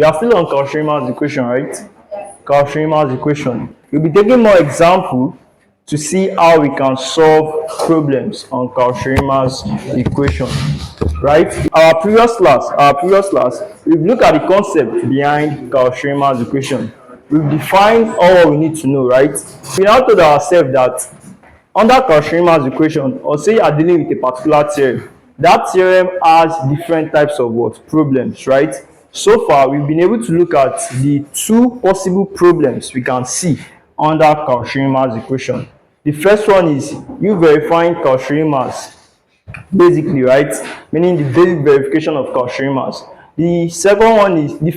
are still on Cauchy-Riemann's equation, right? Cauchy-Riemann's equation. We'll be taking more example to see how we can solve problems on Cauchy-Riemann's equation, right? Our previous class, we've looked at the concept behind Cauchy-Riemann's equation. We've defined all we need to know, right? We now told ourselves that under Cauchy-Riemann's equation, or say you are dealing with a particular theorem, that theorem has different types of what? Problems, right? So far, we've been able to look at the two possible problems we can see under Cauchy-Riemann's equation. The first one is you verifying Cauchy-Riemann's, basically, right? Meaning the basic verification of Cauchy-Riemann's. The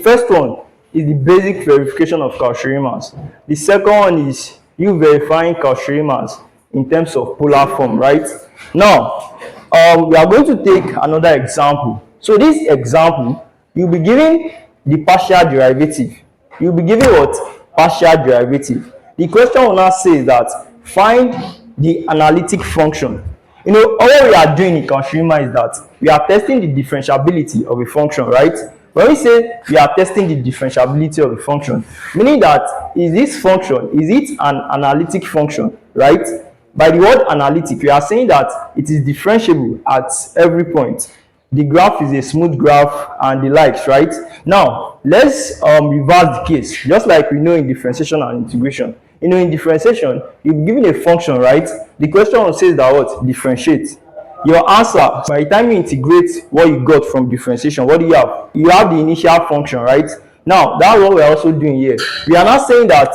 first one is the basic verification of Cauchy-Riemann's. The second one is you verifying Cauchy-Riemann's in terms of polar form, right? Now, we are going to take another example. So this example, you'll be given the partial derivative. You'll be given what? Partial derivative. The question will now say that find the analytic function. You know, all we are doing in Cauchy-Riemann is that we are testing the differentiability of a function, right? When we say we are testing the differentiability of a function, meaning that is this function, is it an analytic function, right? By the word analytic, we are saying that it is differentiable at every point. The graph is a smooth graph and the likes, right? Now, let's reverse the case, just like we know in differentiation and integration. You know, in differentiation, you're given a function, right? The question says that what? Differentiate. Your answer, by the time you integrate what you got from differentiation, what do you have? You have the initial function, right? Now, that's what we're also doing here. We are not saying that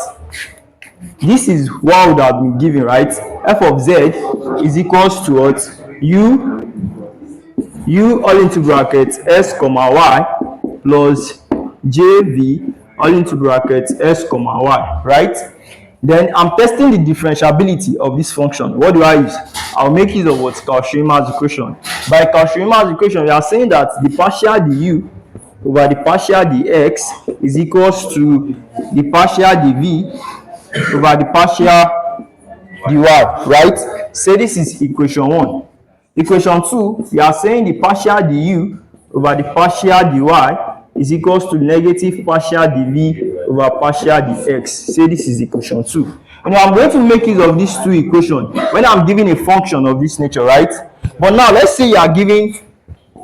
this is what would have been given, right? F of z is equals to what? U all into brackets s comma y plus jv all into brackets s comma y, right? Then I'm testing the differentiability of this function. What do I use? I'll make use of what? Cauchy-Riemann's equation. By Cauchy-Riemann's equation, we are saying that the partial du over the partial dx is equals to the partial dv over the partial dy, right? So this is equation 1. Equation 2, we are saying the partial du over the partial dy is equals to negative partial dv over partial dx. Say this is equation 2. You know, I'm going to make use of these two equations when I'm giving a function of this nature, right? But now let's say you are giving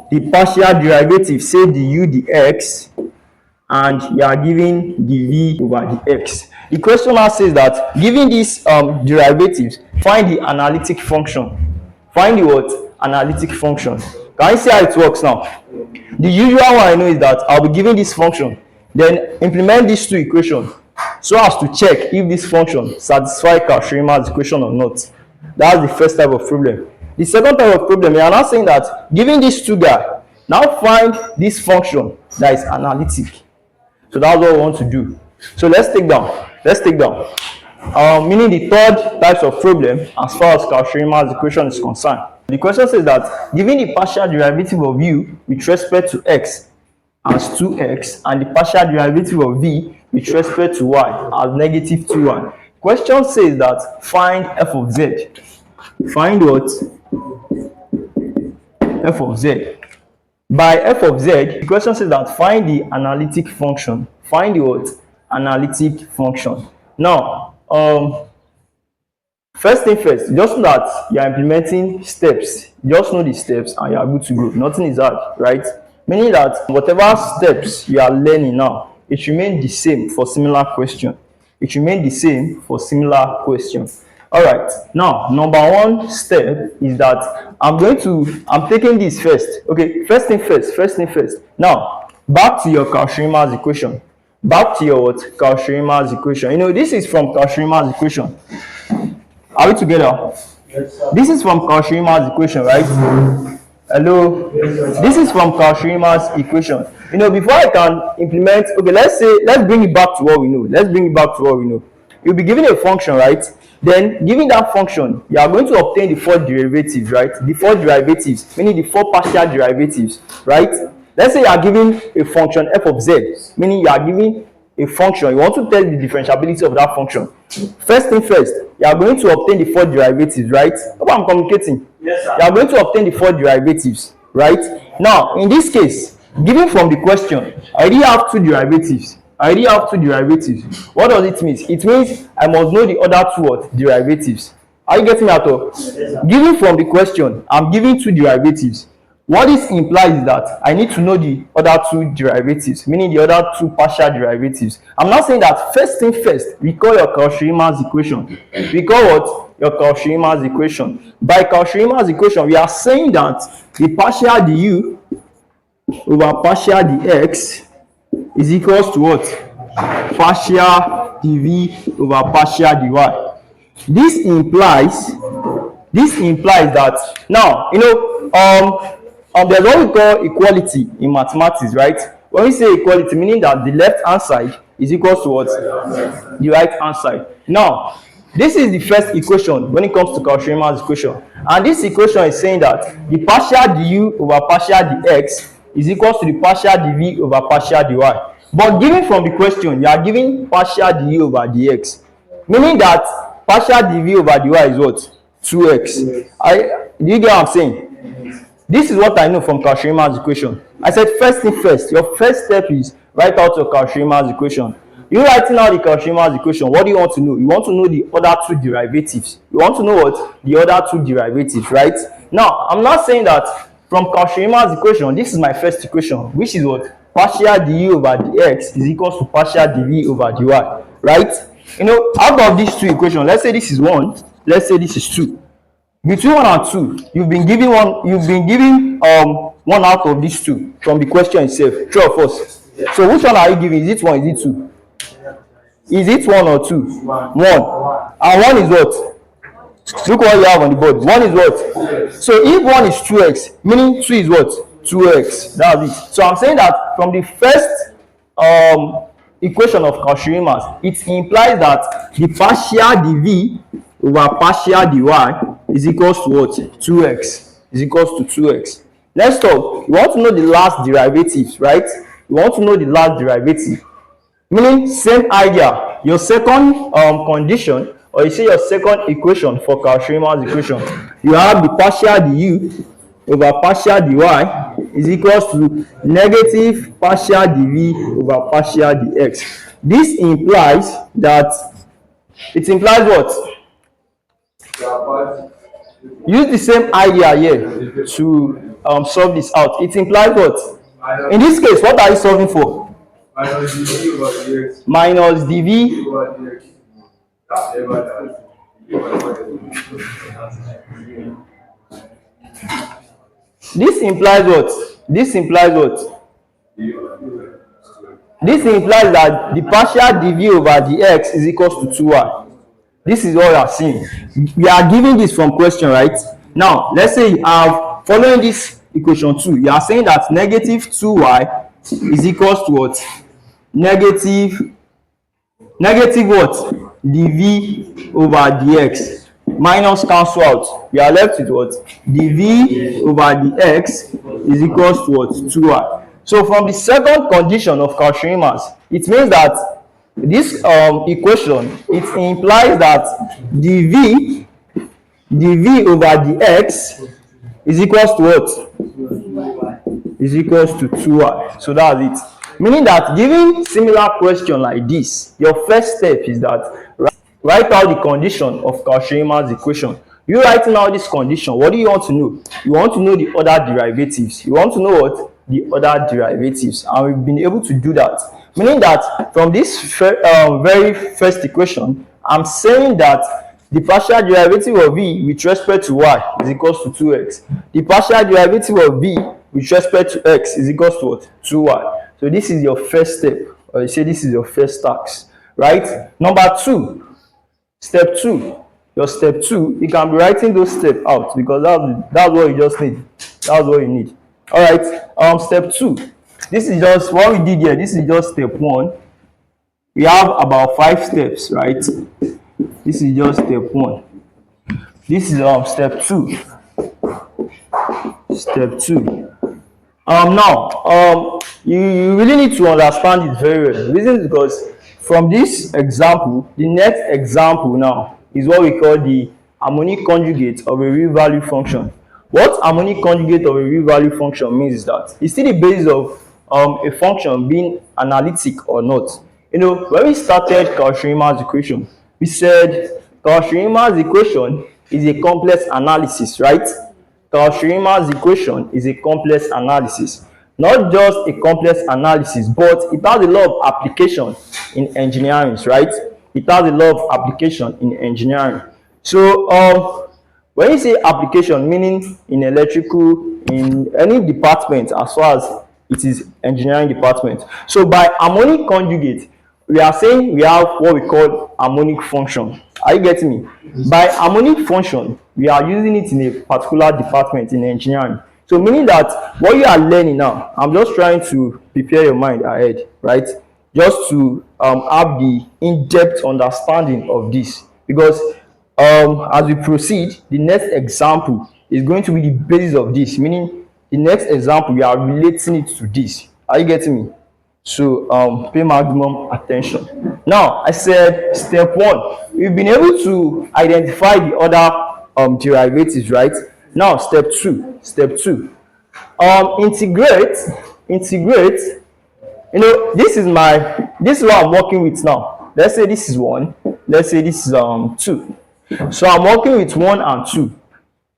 the partial derivative, say the u dx, and you are giving the v over the x. The question now says that given these derivatives, find the analytic function. Find the what? Analytic function. Can you see how it works now? The usual one I know is that I'll be giving this function, then implement these two equations so as to check if this function satisfies Cauchy-Riemann's equation or not. That's the first type of problem. The second type of problem, we are now saying that given these two guys, now find this function that is analytic. So that's what we want to do. So let's take down. Meaning the third types of problem as far as Cauchy-Riemann's equation is concerned. The question says that given the partial derivative of u with respect to x as 2x and the partial derivative of v with respect to y as negative 2y. Question says that find f of z. Find what? F of z. By f of z, the question says that find the analytic function. Find the what? Analytic function. Now, first thing first, just know that you are implementing steps. Just know the steps and you are good to go. Nothing is hard, right? Meaning that whatever steps you are learning now, it remains the same for similar question. It remains the same for similar questions. All right. Now, number one step is that I'm taking this first. Okay. First thing first. Now, back to your Cauchy-Riemann's equation. Back to your what? Cauchy-Riemann's equation. You know, this is from Cauchy-Riemann's equation. Are we together? Yes, sir. This is from Cauchy-Riemann's equation, right? Hello? Yes, this is from Cauchy-Riemann's equation. You know, before I can implement, okay, let's bring it back to what we know. You'll be given a function, right? Then, given that function, you are going to obtain the four derivatives, right? The four derivatives, meaning the four partial derivatives, right? Let's say you are given a function f of z, meaning you are given a function. You want to tell the differentiability of that function. First thing first, you are going to obtain the four derivatives, right? Hope I'm communicating. Yes, sir. You are going to obtain the four derivatives, right? Now, in this case, Given from the question, I already have two derivatives. What does it mean? It means I must know the other two what? Derivatives. Are you getting that all? Given from the question, I'm giving two derivatives. What this implies is that I need to know the other two derivatives, meaning the other two partial derivatives. I'm not saying that first thing first, we call your Cauchy-Riemann's equation. We call what? Your Cauchy-Riemann's equation. By Cauchy-Riemann's equation, we are saying that the partial du over partial dx is equals to what? Partial dv over partial dy. This implies that now, there's what we call equality in mathematics, right? When we say equality, meaning that the left hand side is equal to what? The right hand side. Now, this is the first equation when it comes to Cauchy-Riemann's equation. And this equation is saying that the partial du over partial dx is equal to the partial dv over partial dy. But given from the question, you are giving partial du over dx, meaning that partial dv over dy is what? 2x. Do you get what I'm saying? This is what I know from Cauchy-Riemann's equation. I said first thing first. Your first step is write out your Cauchy-Riemann's equation. You're writing out the Cauchy-Riemann's equation. What do you want to know? You want to know the other two derivatives. You want to know what? The other two derivatives, right? Now, I'm not saying that from Cauchy-Riemann's equation, this is my first equation, which is what? Partial du over dx is equals to partial dv over dy, right? Out of these two equations, let's say this is 1, let's say this is 2. Between 1 and 2, you've been given one out of these two from the question itself. True or false? Yeah. So which one are you giving? Is it 1? Is it 2? Is it 1 or 2? 1. And 1 is what? Look what you have on the board. 1 is what? So if 1 is 2x, meaning 2 is what? 2x. That's it. So I'm saying that from the first equation of Cauchy-Riemann's, it implies that the partial dv over partial dy is equals to what? 2x. Is equals to 2x. Let's talk. You want to know the last derivatives, right? You want to know the last derivative. Meaning, same idea. Your second condition, or you say your second equation for Cauchy-Riemann's equation, you have the partial du over partial dy is equals to negative partial dv over partial dx. This implies that, it implies what? Use the same idea here to solve this out. It implies what? In this case, what are you solving for? Minus dv over dx. Minus dv over dx. This implies what? This implies that the partial dv over dx is equals to 2y. This is what we are seeing. We are giving this from question, right? Now, let's say you have, following this equation 2, you are saying that negative 2y is equals to what? Negative what? dv over dx. Minus cancel out. We are left with what? dv over dx is equals to what? 2y. So from the second condition of Cauchy-Riemann's, it means that this equation, it implies that dv over dx is equals to what? Is equals to 2y. So that's it. Meaning that given similar question like this, your first step is that write out the condition of Cauchy-Riemann's equation. You writing out this condition, what do you want to know? You want to know the other derivatives. You want to know what? The other derivatives. And we've been able to do that. Meaning that from this very first equation, I'm saying that the partial derivative of v with respect to y is equals to 2x. The partial derivative of v with respect to x is equals to what? 2y. So this is your first step, or you say this is your first task, right? Number 2, step 2. Your step 2, you can be writing those steps out because that's what you just need. That's what you need. All right. Step 2. This is just what we did here. This is just step 1. We have about 5 steps, right? This is just step 1. This is step 2. Step 2. Now, you really need to understand it very well. The reason is because from this example, the next example now is what we call the harmonic conjugate of a real value function. What harmonic conjugate of a real value function means is that it's still the basis of a function being analytic or not. When we started Cauchy-Riemann's equation, we said Cauchy-Riemann's equation is a complex analysis, right? Cauchy-Riemann's equation is a complex analysis. Not just a complex analysis, but it has a lot of application in engineering, right? It has a lot of application in engineering. So when you say application, meaning in electrical, in any department as far as it is engineering department. So by harmonic conjugate, we are saying we have what we call harmonic function. Are you getting me? By harmonic function, we are using it in a particular department in engineering. So meaning that what you are learning now, I'm just trying to prepare your mind ahead, right? Just to have the in-depth understanding of this, because as we proceed, the next example is going to be the basis of this, meaning the next example we are relating it to this. Are you getting me? So pay maximum attention. Now I said step one, we've been able to identify the other derivatives, right? Now step two, integrate. This is what I'm working with now. Let's say this is 1, let's say this is 2. So I'm working with 1 and 2,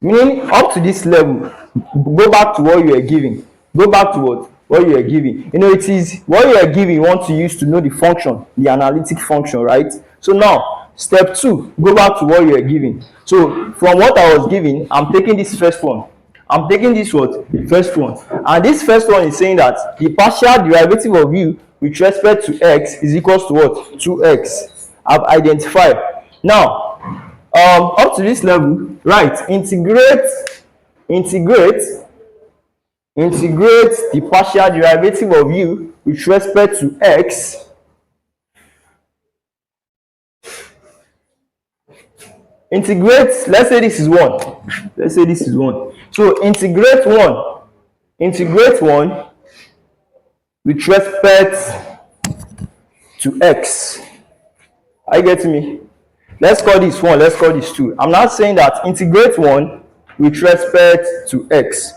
meaning up to this level. Go back to what you are giving. Go back to what you are giving. It is what you are giving you want to use to know the function, the analytic function, right? So now step 2, go back to what you are giving. So from what I was giving, I'm taking this first one. I'm taking this first one, and this first one is saying that the partial derivative of u with respect to x is equals to what? 2x. I've identified. Now up to this level, right? Integrate the partial derivative of u with respect to x. Integrate, let's say this is 1. So integrate 1 with respect to x. Are you getting me? Let's call this 1, let's call this 2. I'm not saying that integrate 1 with respect to x.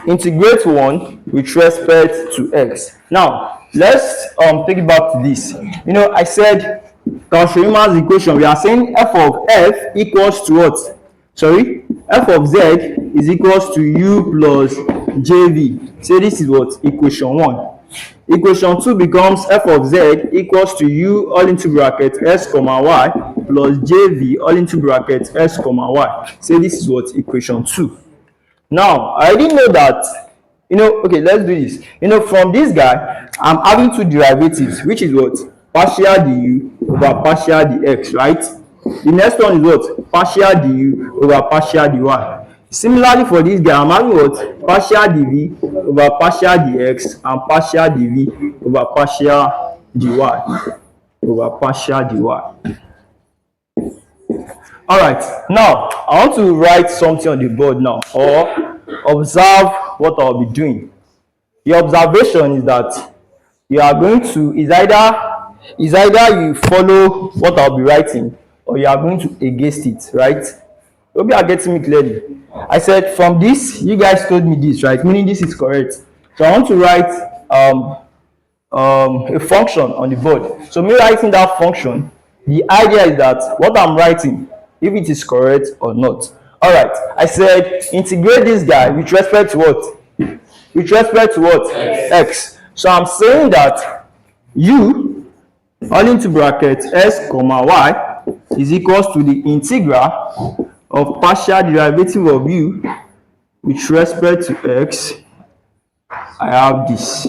Integrate 1 with respect to x. Now let's take it back to this. I said Cauchy-Riemann's equation, we are saying f of f equals to what? Sorry, f of z is equals to u plus jv. So this is what? Equation 1. Equation 2 becomes f of z equals to u all into bracket s comma y plus jv all into bracket s comma y. So this is what? Equation 2. Now I didn't know that. Okay, let's do this. From this guy, I'm having two derivatives, which is what? Partial du over partial dx, right? The next one is what? Partial du over partial dy. Similarly for this guy, I'm having what? Partial dv over partial dx and partial dv over partial dy. All right, now I want to write something on the board now, or observe what I'll be doing. The observation is that you are going to is either you follow what I'll be writing, or you are going to against it, right? Hope you are getting me clearly. I said from this, you guys told me this, right? Meaning this is correct. So I want to write a function on the board. So me writing that function, the idea is that what I'm writing, if it is correct or not. All right, I said integrate this guy with respect to what? With respect to what? X. So I'm saying that u all into bracket s comma y is equals to the integral of partial derivative of u with respect to x. I have this.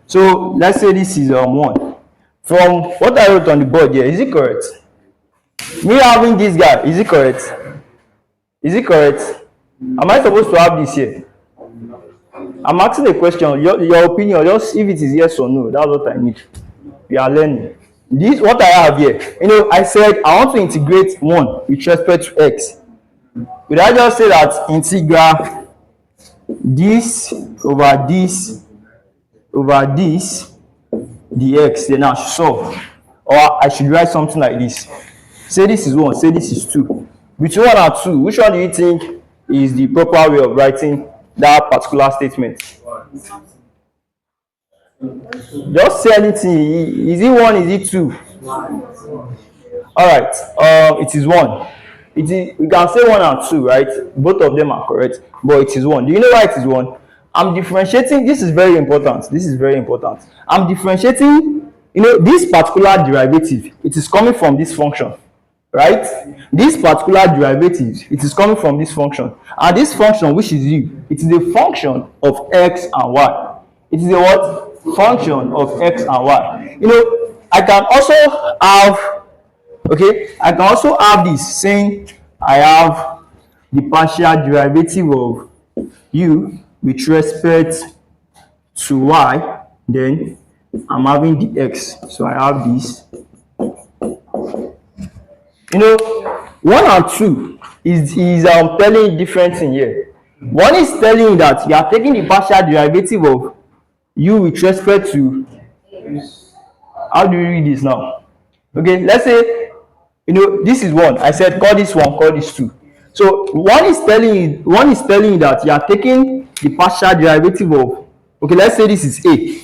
So let's say this is 1. From what I wrote on the board here, is it correct? Me having this guy, is it correct? Is it correct? Am I supposed to have this here? I'm asking a question. Your opinion, just if it is yes or no, that's what I need. We are learning. This what I have here. I said I want to integrate 1 with respect to x. Would I just say that integral this over this dx, then I should solve? Or I should write something like this. Say this is 1, say this is 2. Between 1 and 2, which one do you think is the proper way of writing that particular statement? Just say anything. Is it 1? Is it 2? All right. It is 1. It is. We can say 1 and 2, right? Both of them are correct, but it is 1. Do you know why it is 1? I'm differentiating. This is very important. This is very important. I'm differentiating. You know, this particular derivative. It is coming from this function, right? This particular derivative. It is coming from this function, and this function, which is u, it is a function of x and y. It is a what? Function of x and y. You know, I can also have, okay, I can also have this saying I have the partial derivative of u with respect to y, then I'm having the x. So I have this. You know, 1 and 2 is telling you different thing here. One is telling you that you are taking the partial derivative of u with respect to, how do you read this now? Okay, let's say, you know, this is 1. I said call this 1, call this 2. So one is telling you that you are taking the partial derivative of, okay, let's say this is a,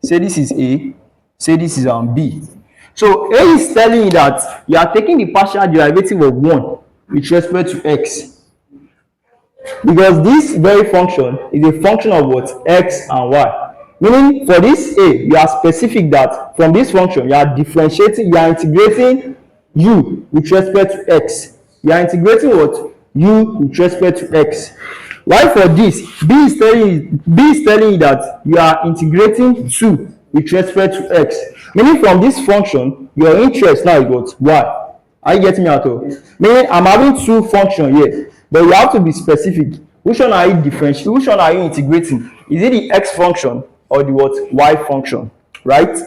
say this is a, say this is b. So a is telling you that you are taking the partial derivative of 1 with respect to x, because this very function is a function of what? X and y. Meaning for this a, you are specific that from this function you are differentiating, you are integrating u with respect to x. You are integrating what? U with respect to x. While for this, b is telling you that you are integrating 2 with respect to x. Meaning from this function, your interest now is what? Y. Are you getting me at all? Meaning I'm having 2 functions here, but you have to be specific. Which one are you differentiating? Which one are you integrating? Is it the x function or the what? Y function? Right?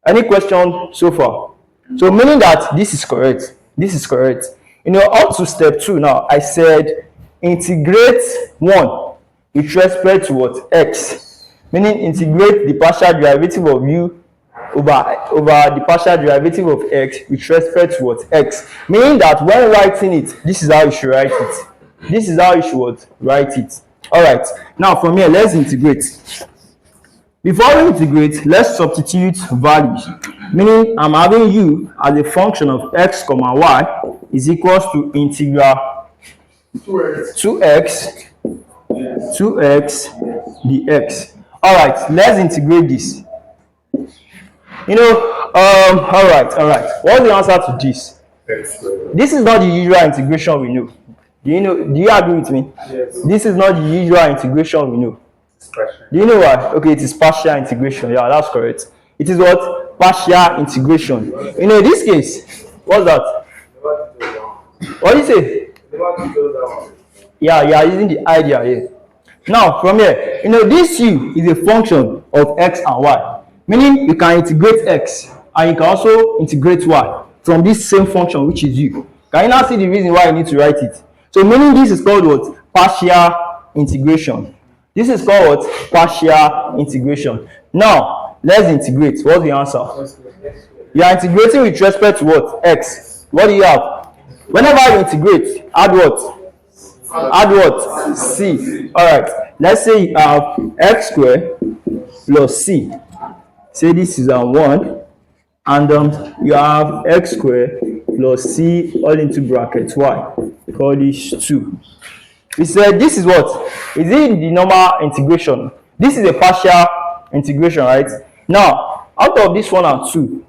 Any question so far? So meaning that this is correct. This is correct. You know, up to step 2 now, I said integrate 1 with respect to what? X. Meaning integrate the partial derivative of u over the partial derivative of x with respect to what? X. Meaning that when writing it, this is how you should write it. This is how you should what? Write it. Alright, now from here, let's integrate. Before we integrate, let's substitute values. Meaning I'm having u as a function of x comma y is equals to integral 2x dx. Alright, let's integrate this. You know, alright. What's the answer to this? This is not the usual integration we know. Do you agree with me? Yes. This is not the usual integration we know. Do you know why? Okay, it is partial integration. Yeah, that's correct. It is what? Partial integration. You know, in this case, what's that? What do you say? Yeah, using the idea here. Now, from here, you know, this u is a function of x and y. Meaning you can integrate x and you can also integrate y from this same function, which is u. Can you now see the reason why you need to write it? So meaning this is called what? Partial integration. This is called what? Partial integration. Now, let's integrate. What's the answer? You are integrating with respect to what? X. What do you have? Whenever you integrate, add what? Add what? C. Alright. Let's say you have x squared plus c. Say this is 1. And you have x squared plus c all into bracket y. Call this 2. We said this is what? Is it the normal integration? This is a partial integration, right? Now, out of this 1 and 2,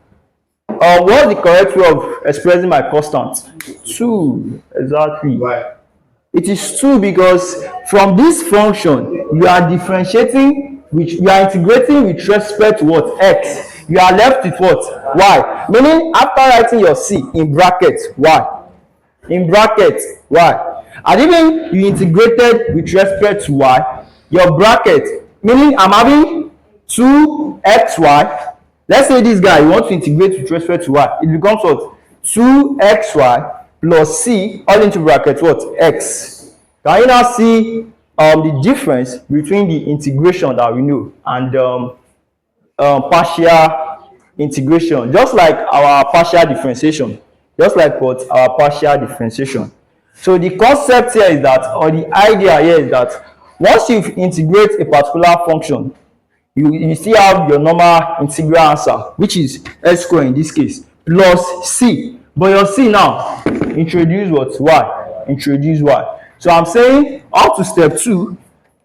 what's the correct way of expressing my constant? 2. Exactly. Why? It is 2 because from this function, you are differentiating, you are integrating with respect to what? X. You are left with what? Y. Meaning, after writing your c in bracket, y. In bracket, y. And even you integrated with respect to y, your bracket, meaning I'm having 2xy. Let's say this guy, you want to integrate with respect to y. It becomes what? 2xy plus c all into bracket what? X. Can you now see the difference between the integration that we know and partial integration? Just like our partial differentiation. Just like what? Our partial differentiation. So the concept here is that, or the idea here is that, once you integrate a particular function, you still have your normal integral answer, which is x squared in this case, plus c. But your c now, introduce what? Y. Introduce y. So I'm saying up to step 2,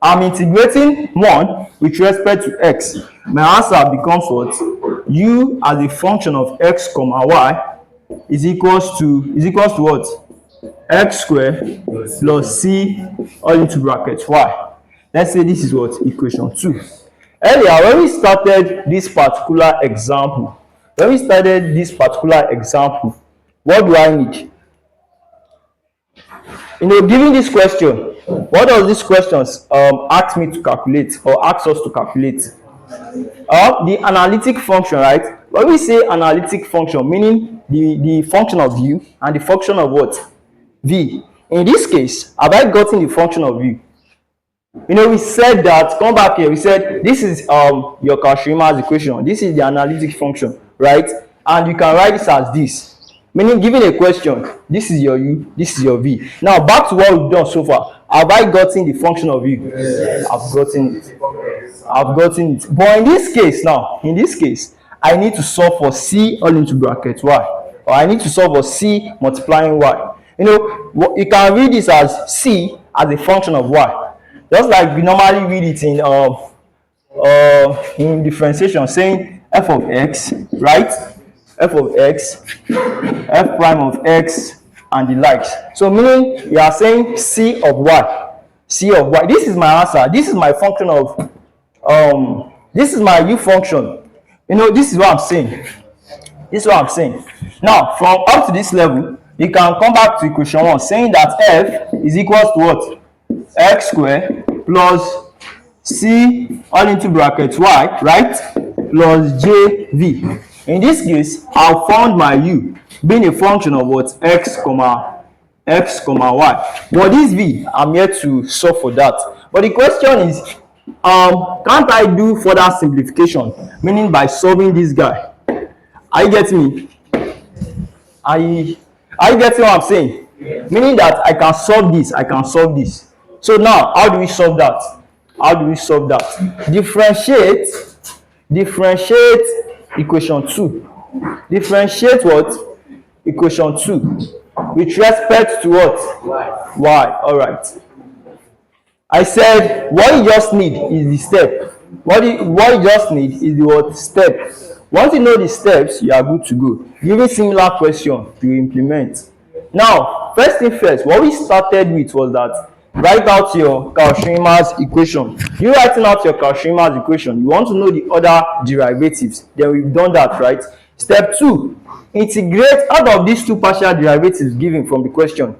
I'm integrating 1 with respect to x. My answer becomes what? U as a function of x comma y is equals to what? X squared plus c all into brackets y. Let's say this is what? Equation 2. Earlier, when we started this particular example, what do I need? Given this question, what does this question ask me to calculate, or ask us to calculate? The analytic function, right? When we say analytic function, meaning the function of u and the function of what? V. In this case, have I gotten the function of u? We said that, come back here, we said this is your Cauchy-Riemann equation. This is the analytic function, right? And you can write this as this. Meaning, given a question, this is your u, this is your v. Now, back to what we've done so far. Have I gotten the function of u? Yes. I've gotten it. But in this case, I need to solve for c all into bracket y. Or I need to solve for c multiplying y. You can read this as c as a function of y. Just like we normally read it in differentiation, saying f of x, right? F of x, f prime of x, and the likes. So meaning you are saying c of y. C of y. This is my answer. This is my function of this is my u function. This is what I'm saying. Now, from up to this level, you can come back to equation 1, saying that f is equals to what? X squared plus c all into brackets y, right? Plus jv. In this case, I found my u being a function of what? X comma y. But this v, I'm here to solve for that. But the question is, can't I do further simplification? Meaning by solving this guy. Are you getting me? Are you getting what I'm saying? Meaning that I can solve this. So now, how do we solve that? Differentiate equation 2. Differentiate what? Equation 2. With respect to what? Y. Alright. I said what you just need is the step. What you just need is the what? Step. Once you know the steps, you are good to go. Given similar question, you implement. Now, first thing first, what we started with was that write out your Cauchy-Riemann equation. You writing out your Cauchy-Riemann equation, you want to know the other derivatives. Then we've done that, right? Step 2, integrate out of these two partial derivatives given from the question.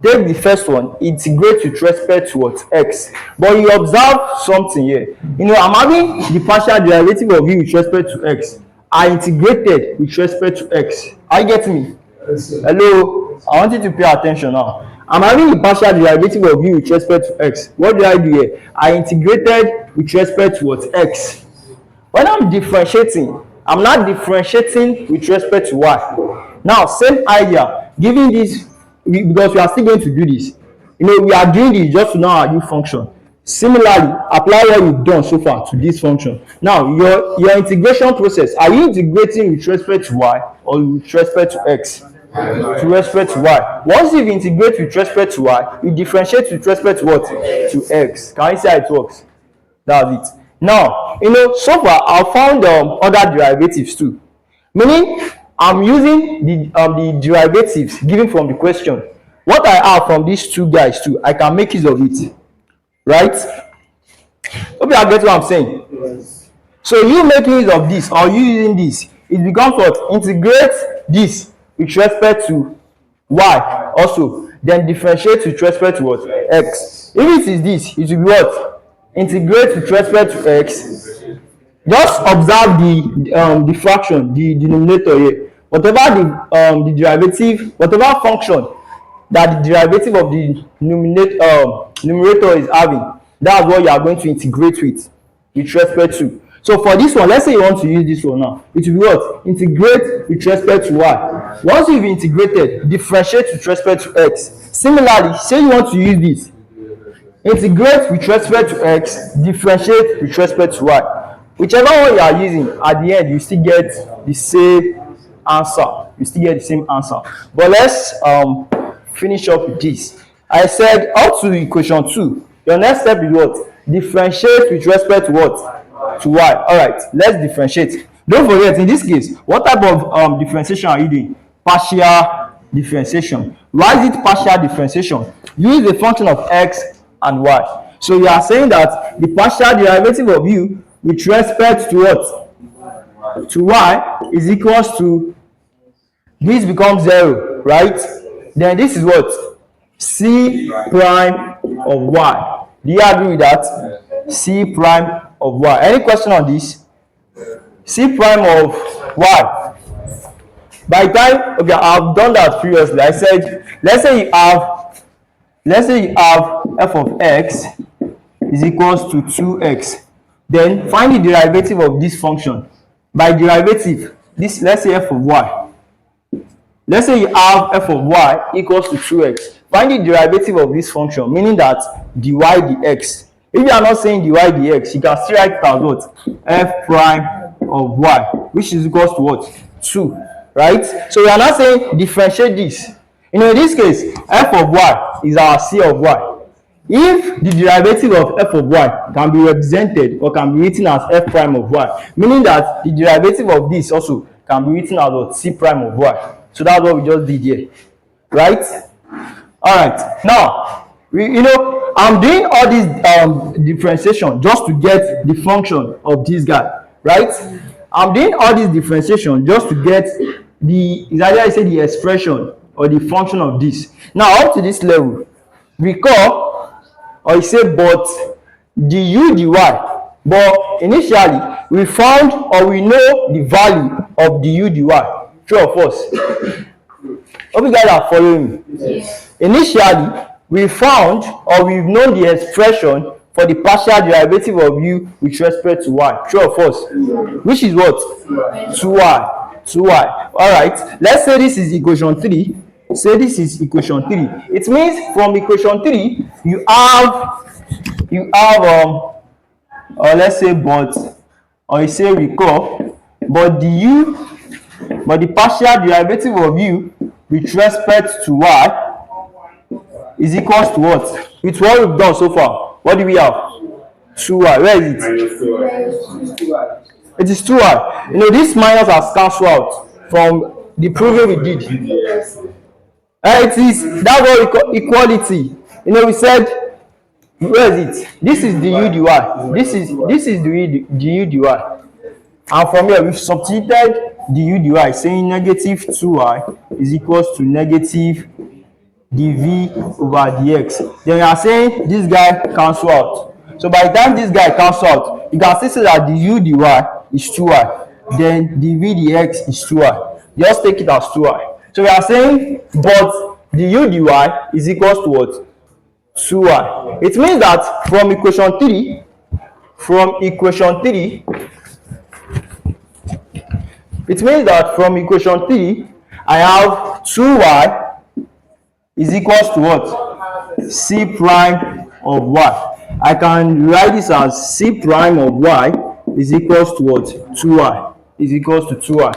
Take the first one, integrate with respect to what? X. But you observe something here. I'm having the partial derivative of u with respect to x. I integrated with respect to x. Are you getting me? Yes, sir. Hello? I want you to pay attention now. I'm having the partial derivative of u with respect to x. What did I do here? I integrated with respect to what? X. When I'm differentiating, I'm not differentiating with respect to y. Now, same idea. Given this, because we are still going to do this. We are doing this just to know our u function. Similarly, apply what you've done so far to this function. Now, your integration process, are you integrating with respect to y or with respect to x? To respect to y. Once you integrate with respect to y, you differentiate with respect to what? To x. Can you see how it works? That's it. Now, so far I found other derivatives too. Meaning, I'm using the derivatives given from the question. What I have from these two guys too, I can make use of it. Right? Hope you are getting what I'm saying. Yes. So you making use of this or you using this, it becomes what? Integrate this with respect to y also, then differentiate with respect to what? X. If it is this, it will be what? Integrate with respect to x. Just observe the fraction, the denominator here. Whatever the derivative, whatever function that the derivative of the numerator is having, that's what you are going to integrate with respect to. So for this one, let's say you want to use this one now. It will be what? Integrate with respect to y. Once you've integrated, differentiate with respect to x. Similarly, say you want to use this. Integrate with respect to x, differentiate with respect to y. Whichever one you are using, at the end, you still get the same answer. You still get the same answer. But let's finish up with this. I said up to equation 2. Your next step is what? Differentiate with respect to what? To y. Alright, let's differentiate. Don't forget, in this case, what type of differentiation are you doing? Partial differentiation. Why is it partial differentiation? Use a function of x and y. So you are saying that the partial derivative of u with respect to what? To y is equals to, this becomes 0, right? Then this is what? C prime of y. Do you agree with that? C prime of y. Any question on this? C prime of y. By the time, okay, I've done that previously. I said, let's say you have f of x is equals to 2x. Then find the derivative of this function. By derivative, this, let's say f of y. Let's say you have f of y equals to 2x. Find the derivative of this function, meaning that dy dx. If you are not saying dy dx, you can still write it as what? F prime of y, which is equals to what? 2, right? So we are not saying differentiate this. In this case, f of y is our c of y. If the derivative of f of y can be represented or can be written as f prime of y, meaning that the derivative of this also can be written as what? C prime of y. So that's what we just did here, right? All right. Now, I'm doing all this differentiation just to get the function of this guy, right? I'm doing all this differentiation just to get the expression or the function of this. Now, up to this level, recall, or you say, but du dy. But initially, we found or we know the value of du dy. True or false? Hope you guys are following me. Yes. Initially, we found or we've known the expression for the partial derivative of u with respect to y. True or false? Yes. Which is what? 2y. 2y. Alright. Let's say this is equation 3. Say this is equation 3. It means from equation 3, you have or let's say but, or you say recall, but the partial derivative of u with respect to y is equals to what? It's what we've done so far. What do we have? 2y. Where is it? It is 2y. This minus has cancelled out from the proving we did. It is, that's what we call equality. We said, where is it? This is du dy. This is du dy. And from here, we've substituted du dy, saying negative 2y is equals to negative dv over dx. Then we are saying this guy cancel out. So by the time this guy cancel out, you can still say that du dy is 2y. Then dv dx is 2y. Just take it as 2y. So we are saying, but du dy is equals to what? 2y. It means that from equation 3, it means that from equation 3, I have 2y is equals to what? C prime of y. I can write this as C prime of y is equals to what? 2y. Is equals to 2y.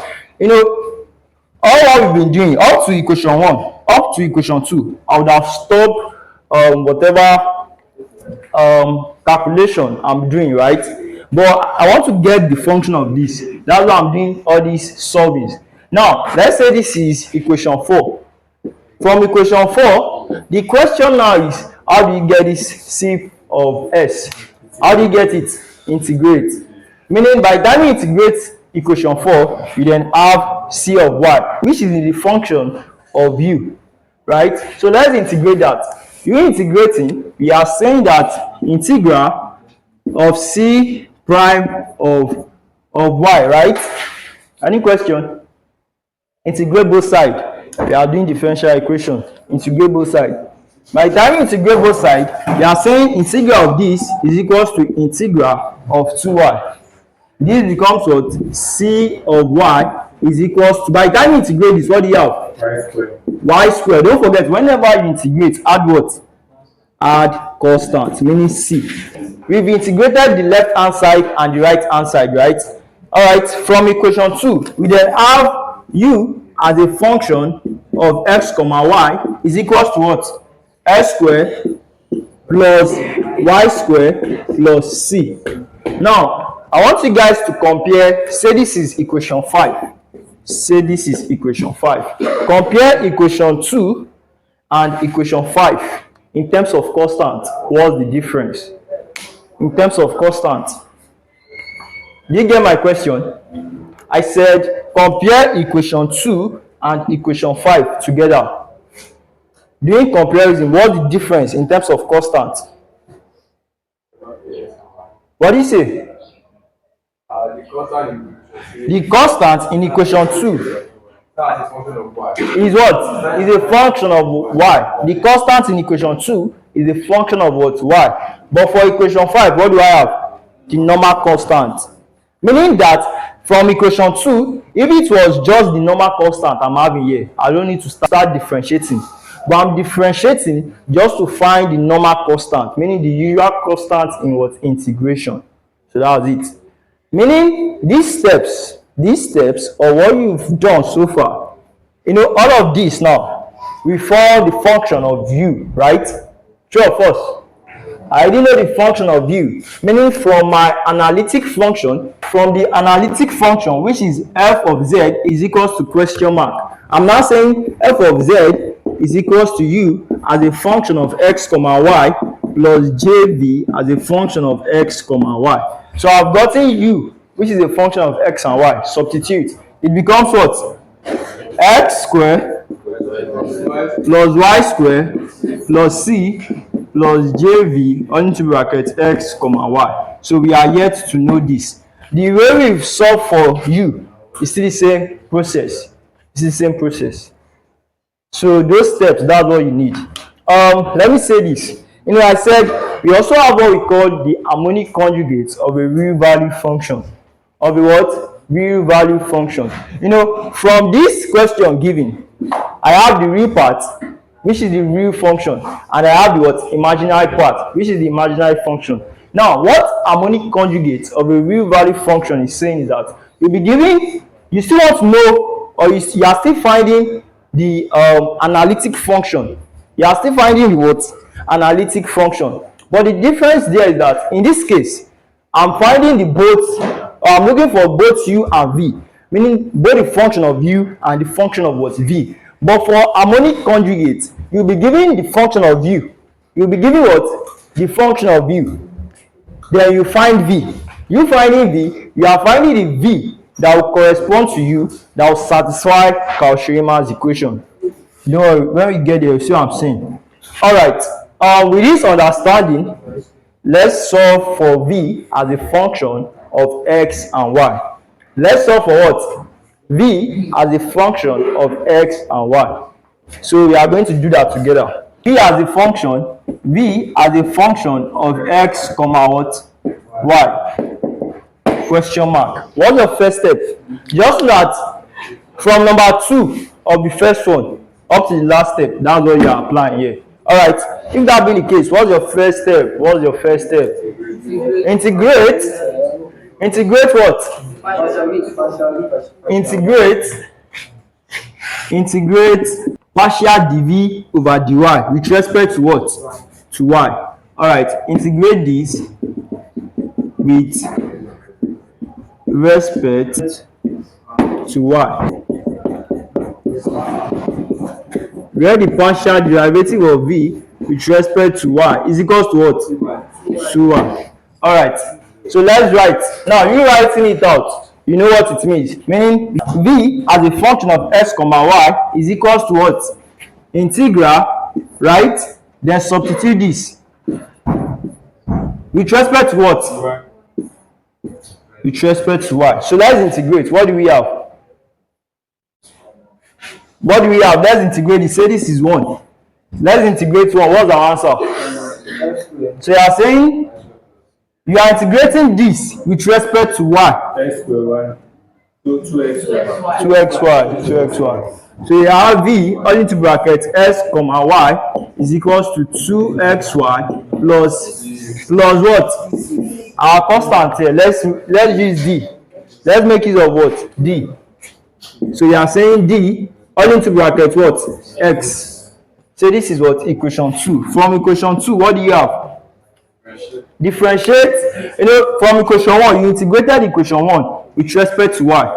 All what we've been doing up to equation 1, up to equation 2, I would have stopped whatever calculation I'm doing, right? But I want to get the function of this. That's why I'm doing all these solvings. Now, let's say this is equation 4. From equation 4, the question now is, how do you get this C of S? How do you get it? Integrate. Meaning, by the time you integrate equation 4, you then have C of y, which is in the function of u, right? So let's integrate that. You integrating, we are saying that integral of C prime of y, right? Any question? Integrate both sides. We are doing differential equation. Integrate both sides. By the time you integrate both sides, we are saying integral of this is equals to integral of 2y. This becomes what? C of y is equals to, by the time you integrate this, what do you have? Y squared. Don't forget, whenever you integrate, add what? Add constant, meaning C. We've integrated the left hand side and the right hand side, right? Alright, from equation 2, we then have u as a function of x comma y is equals to what? S squared plus y squared plus c. Now, I want you guys to compare, say this is equation 5. Say this is equation 5. Compare equation 2 and equation 5 in terms of constant. What's the difference? In terms of constant. Do you get my question? I said compare equation 2 and equation 5 together. Doing comparison, what's the difference in terms of constant? What do you say? The constant in equation 2 is what? Is a function of y. The constant in equation 2 is a function of what? Y. But for equation 5, what do I have? The normal constant. Meaning that from equation 2, if it was just the normal constant I'm having here, I don't need to start differentiating. But I'm differentiating just to find the normal constant, meaning the usual constant in what? Integration. So that was it. Meaning these steps or what you've done so far, all of this now, we found the function of u, right? True or false? I didn't know the function of u, meaning from my analytic function, which is f of z is equals to question mark. I'm now saying f of z is equals to u as a function of x comma y plus jv as a function of x comma y. So I've gotten u, which is a function of x and y. Substitute. It becomes what? X squared plus y squared plus c plus jv into bracket x comma y. So we are yet to know this. The way we've solved for u is still the same process. It's the same process. So those steps, that's what you need. Let me say this. I said we also have what we call the harmonic conjugates of a real value function. Of a what? Real value function. From this question given, I have the real part, which is the real function, and I have the what? Imaginary part, which is the imaginary function. Now, what harmonic conjugate of a real value function is saying is that you'll be giving, you still want to know, or you are still finding the analytic function. You are still finding the what? Analytic function. But the difference there is that in this case, I'm finding the both, I'm looking for both u and v, meaning both the function of u and the function of what? V. But for harmonic conjugate, you'll be giving the function of u. You'll be giving what? The function of u. Then you find v. You finding v, you are finding the v that will correspond to u, that will satisfy Cauchy-Riemann's equation. Don't worry, when we get there, you see what I'm saying. Alright, with this understanding, let's solve for v as a function of x and y. Let's solve for what? V as a function of x and y. So we are going to do that together. V as a function of x comma what? Y. Question mark. What's your first step? Just that from number 2 of the first one up to the last step, that's what you are applying here. Alright, if that be the case, what's your first step? Integrate what? Integrate partial dv over dy with respect to what? To y. Alright, integrate this with respect to y, where the partial derivative of v with respect to y is equals to what? To y. Alright, so let's write. Now you writing it out, you know what it means. Meaning v as a function of x comma y is equals to what? Integral, right? Then substitute this with respect to what? With respect to y. So let's integrate. What do we have? Let's integrate this. Say this is 1. Let's integrate 1. What's our answer? So you are saying You are integrating this with respect to y. X square y. So 2xy. 2xy. So you have v all into bracket s comma y is equals to 2xy plus what? Our constant here. Let's use d. Let's make use of what? D. So you are saying d all into bracket what? X. So this is what? Equation 2. From equation 2, what do you have? Differentiate. From equation 1, you integrated equation 1 with respect to y.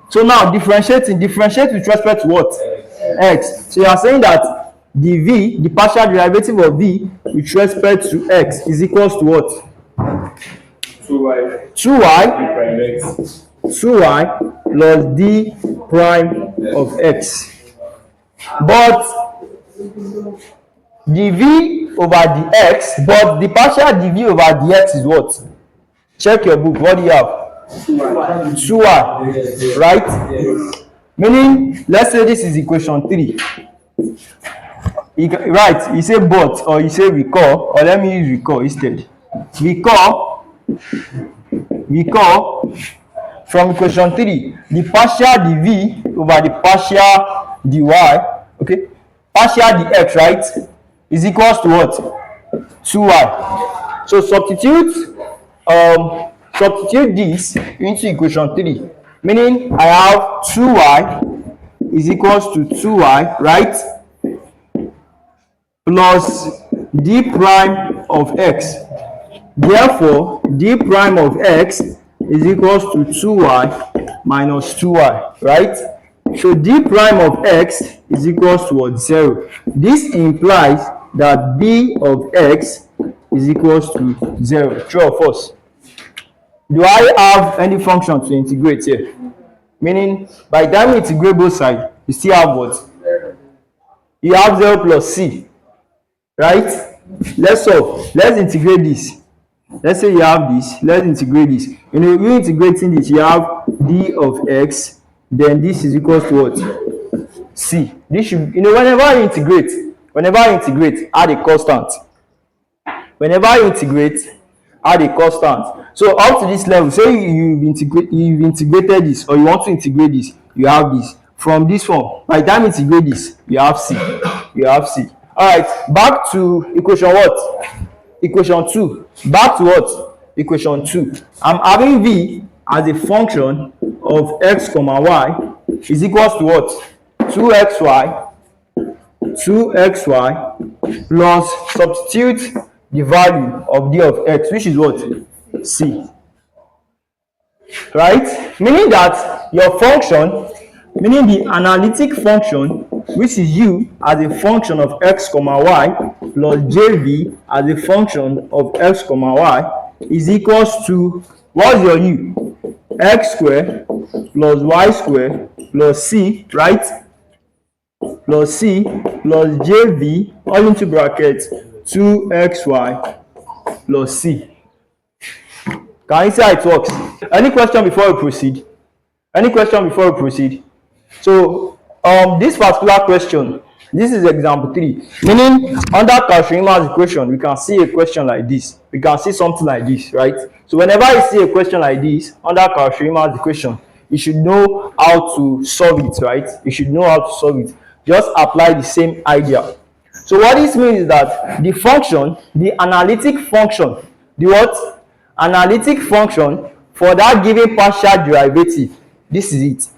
So now differentiate with respect to what? X. So you are saying that the partial derivative of v with respect to x is equals to what? 2y. 2y plus d prime of x. But the v over the x, but the partial dv over the x is what? Check your book. What do you have? 2y, right? Yes. Meaning, let's say this is equation 3. Right, you say but, or you say recall, or let me use recall instead. Recall from equation 3, the partial dv over the partial dy, okay, partial dx, right, is equals to what? 2y. So substitute this into equation 3, meaning I have 2y is equals to 2y, right, plus d prime of x. Therefore, d prime of x is equals to 2y minus 2y, right? So d prime of x is equals to what? 0. This implies that b of x is equals to 0. True or false? Do I have any function to integrate here? Meaning, by the time you integrate both sides, you still have what? You have 0 plus c, right? Let's solve. Let's integrate this. Let's say you have this. Let's integrate this. You integrating this, you have d of x, then this is equals to what? C. This should, whenever you integrate, add a constant. Whenever you integrate, add a constant. So up to this level, say you've integrated this, or you want to integrate this, you have this. From this one, by the time you integrate this, you have c. Alright, back to equation what? Equation 2. Back to what? Equation 2. I'm having v as a function of x comma y is equals to what? 2xy plus substitute the value of d of x, which is what? C. Right? Meaning that your function, meaning the analytic function, which is u as a function of x comma y plus jv as a function of x comma y is equals to, what's your u? X squared plus y squared plus c, right? Plus c plus jv all into bracket 2xy plus c. Can you see how it works? Any question before we proceed? So this particular question, this is example 3, meaning under Cauchy-Riemann's equation we can see a question like this, we can see something like this, right? So whenever you see a question like this under Cauchy-Riemann's equation, you should know how to solve it, right? Just apply the same idea. So what this means is that the function, the analytic function, analytic function for that given partial derivative, this is it.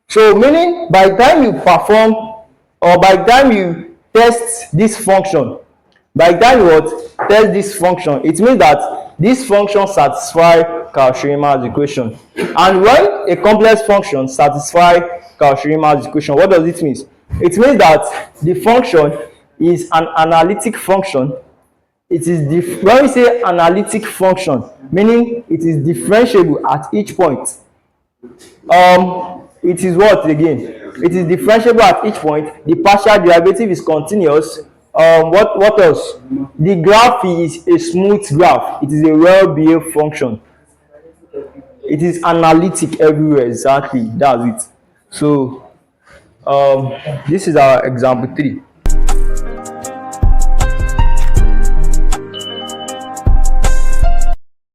So meaning by the time you perform, or by the time you test this function, it means that this function satisfies Cauchy-Riemann's equation. And when a complex function satisfies Cauchy-Riemann's equation, what does it mean? It means that the function is an analytic function. It is when we say analytic function, meaning it is differentiable at each point. It is what again? It is differentiable at each point. The partial derivative is continuous. What else? The graph is a smooth graph. It is a well-behaved function. It is analytic everywhere. Exactly, that's it. So this is our example 3.